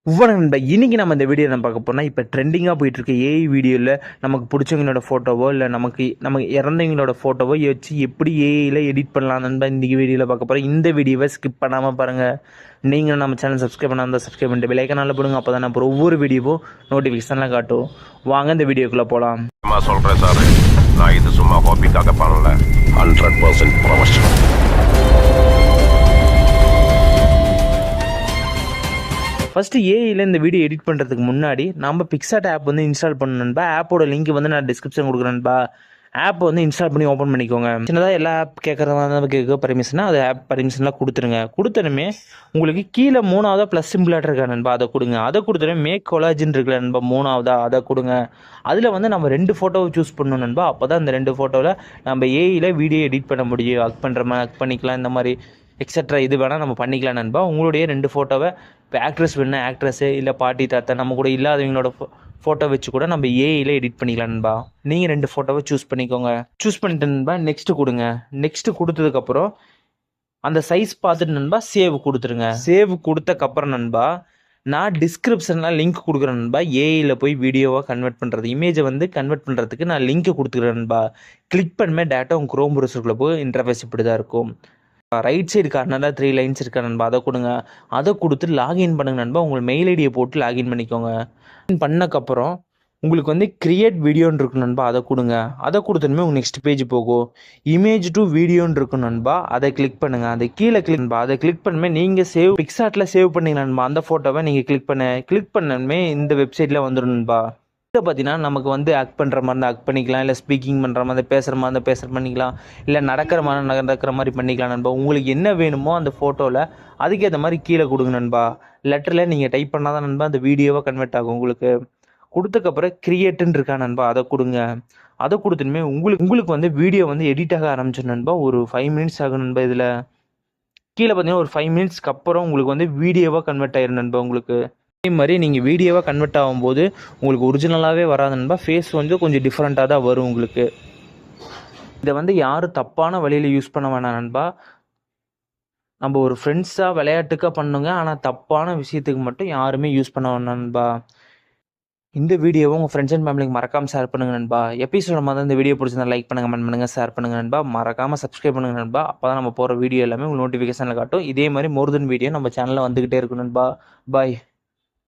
வணக்கம் நண்பா. இன்னைக்கு நம்ம இந்த வீடியோ நம்ம பார்க்க போனால் இப்போ ட்ரெண்டிங்காக போயிட்டு இருக்க ஏஐ வீடியோவில் நமக்கு பிடிச்சவங்களோட ஃபோட்டோவோ இல்லை நமக்கு இறந்தவங்களோட ஃபோட்டோவோ வச்சு எப்படி ஏஐயில் எடிட் பண்ணலாம் நண்பா இந்த வீடியோவில் பார்க்க போகிறோம். இந்த வீடியோவை ஸ்கிப் பண்ணாமல் பாருங்கள். நீங்கள் நம்ம சேனல் சப்ஸ்கிரைப் பண்ணாமல் சப்ஸ்கிரைப் பண்ணிட்டு பெல்லைக்கனால போடுங்க. அப்போ தான் அப்புறம் ஒவ்வொரு வீடியோவும் நோட்டிஃபிகேஷன்லாம் காட்டும். வாங்க இந்த வீடியோக்குள்ளே போகலாம். சொல்கிறேன் சார், நான் இது சும்மா ஹாபிக்காக பண்ணல, 100% ப்ரொஃபஷனல். ஃபஸ்ட்டு ஏஐயில் இந்த வீடியோ எடிட் பண்ணுறதுக்கு முன்னாடி நம்ம பிக்சார்ட் ஆப் வந்து இன்ஸ்டால் பண்ணணும்பா. ஆப்போட லிங்க் வந்து நான் டிஸ்கிரிப்ஷன் கொடுக்குறேன்பா. ஆப் வந்து இன்ஸ்டால் பண்ணி ஓப்பன் பண்ணிக்கோங்க. சின்னதாக எல்லா ஆப் கேட்குறதா கேட்க பர்மிஷனாக அது ஆப் பர்மிஷன்லாம் கொடுத்துருங்க. கொடுத்தனுமே உங்களுக்கு கீழே மூணாவதாக ப்ளஸ் சிம்பிளாக இருக்கா நண்பா, அதை கொடுங்க. அதை கொடுத்தனே மேக் கொலாஜின் இருக்குல்ல நண்பா, மூணாவதாக அதை கொடுங்க. அதில் வந்து நம்ம 2 ஃபோட்டோவை சூஸ் பண்ணணும் நண்பா. அப்போ தான் அந்த 2 ஃபோட்டோவில் நம்ம ஏஐயில் வீடியோ எடிட் பண்ண முடியும். அக் பண்ணுற மாதிரி அக் பண்ணிக்கலாம், இந்த மாதிரி எக்ஸட்ரா இது வேணால் நம்ம பண்ணிக்கலாம் நண்பா. உங்களுடைய 2 ஃபோட்டோவை இப்போ ஆக்ட்ரஸ் வேணுன்னா ஆக்ட்ரஸ்ஸு, இல்லை பாட்டி தாத்தா நம்ம கூட இல்லாதவங்களோட ஃபோட்டோ வச்சு கூட நம்ம ஏஐயில் எடிட் பண்ணிக்கலாம் நண்பா. நீங்கள் 2 ஃபோட்டோவை சூஸ் பண்ணிக்கோங்க. சூஸ் பண்ணிட்டு நண்பா நெக்ஸ்ட்டு கொடுங்க. நெக்ஸ்ட்டு கொடுத்ததுக்கப்புறம் அந்த சைஸ் பார்த்துட்டு நண்பா சேவ் கொடுத்துருங்க. சேவ் கொடுத்தக்கப்புறம் நண்பா நான் டிஸ்கிரிப்ஷனில் லிங்க் கொடுக்குறேன் நண்பா. ஏஐயில் போய் வீடியோவாக கன்வெர்ட் பண்ணுறது, இமேஜை வந்து கன்வெர்ட் பண்ணுறதுக்கு நான் லிங்க் கொடுத்துக்கிறேன் நண்பா. கிளிக் பண்ணமே டேட்டா உங்கள் குரோம் ப்ரௌசருக்குள்ளே போய் இன்டர்ஃபேஸ் இப்படி தான் இருக்கும். ரைட் சைடு கார்னரில் 3 லைன்ஸ் இருக்கா நண்பா, அதை கொடுங்க. அதை கொடுத்து லாகின் பண்ணுங்க நண்பா. உங்கள் மெயில் ஐடியை போட்டு லாகின் பண்ணிக்கோங்க. பண்ணக்கப்புறம் உங்களுக்கு வந்து கிரியேட் வீடியோன்னு இருக்கும் நண்பா, அதை கொடுங்க. அதை கொடுத்தனுமே உங்கள் நெக்ஸ்ட் பேஜ் போகும். இமேஜ் டு வீடியோன்னு இருக்கும் நண்பா, அதை கிளிக் பண்ணுங்கள். அதை கீழே கிளிக் நண்பா, அதை கிளிக் பண்ணுமே நீங்கள் சேவ் பிக்சார்ட்டில் சேவ் பண்ணிங்க நண்பா. அந்த ஃபோட்டோவை நீங்கள் கிளிக் பண்ணணுமே இந்த வெப்சைட்டில் வந்துடும் நண்பா. பார்த்தீங்கன்னா நமக்கு வந்து ஆக்ட் பண்ணுற மாதிரி இருந்தால் ஆக்ட் பண்ணிக்கலாம், இல்லை ஸ்பீக்கிங் பண்ணுற மாதிரி பேசுகிற மாதிரி இருந்தால் பேசுகிற பண்ணிக்கலாம், இல்லை நடக்கிற மாதிரி பண்ணிக்கலாம் நண்பா. உங்களுக்கு என்ன வேணுமோ அந்த ஃபோட்டோவில் அதுக்கேற்ற மாதிரி கீழே கொடுங்க நண்பா. லெட்டரில் நீங்கள் டைப் பண்ணால் தான் நண்பா அந்த வீடியோவாக கன்வெர்ட் ஆகும். உங்களுக்கு கொடுத்தக்கப்புறம் கிரியேட்டுன்னு இருக்கா நண்பா, அதை கொடுங்க. அதை கொடுத்துட்டுமே உங்களுக்கு வந்து வீடியோ வந்து எடிட் ஆக ஆரம்பிச்சிடும் நண்பா. ஒரு 5 மினிட்ஸ் ஆகும் நண்பா. இதில் கீழே பார்த்தீங்கன்னா ஒரு 5 மினிட்ஸ்க்கு அப்புறம் உங்களுக்கு வந்து வீடியோவாக கன்வெர்ட் ஆயிரும் நண்பா. உங்களுக்கு அதே மாதிரி நீங்கள் வீடியோவாக கன்வெர்ட் ஆகும்போது உங்களுக்கு ஒரிஜினலாகவே வராது நண்பா. ஃபேஸ் வந்து கொஞ்சம் டிஃப்ரெண்ட்டாக தான் வரும் உங்களுக்கு. இதை வந்து யாரும் தப்பான வழியில் யூஸ் பண்ண வேணாம் நண்பா. நம்ம ஒரு ஃப்ரெண்ட்ஸாக விளையாட்டுக்காக பண்ணுங்க, ஆனால் தப்பான விஷயத்துக்கு மட்டும் யாருமே யூஸ் பண்ண வேணாம் நண்பா. இந்த வீடியோவை உங்கள் ஃப்ரெண்ட்ஸ் அண்ட் ஃபேமிலிக்கு மறக்காமல் ஷேர் பண்ணுங்க நண்பா. எபிசோட மாதிரி இந்த வீடியோ பிடிச்சிருந்தா லைக் பண்ணுங்கள், கமெண்ட் பண்ணுங்கள், ஷேர் பண்ணுங்கள் நண்பா. மறக்காமல் சப்ஸ்கிரைப் பண்ணுங்கள் நண்பா. அப்போ தான் நம்ம போகிற வீடியோ எல்லாமே உங்களுக்கு நோட்டிஃபிகேஷனில் காட்டும். இதே மாதிரி மோர் தென் வீடியோ நம்ம சேனலில் வந்துக்கிட்டே இருக்கும் நண்பா. பாய்.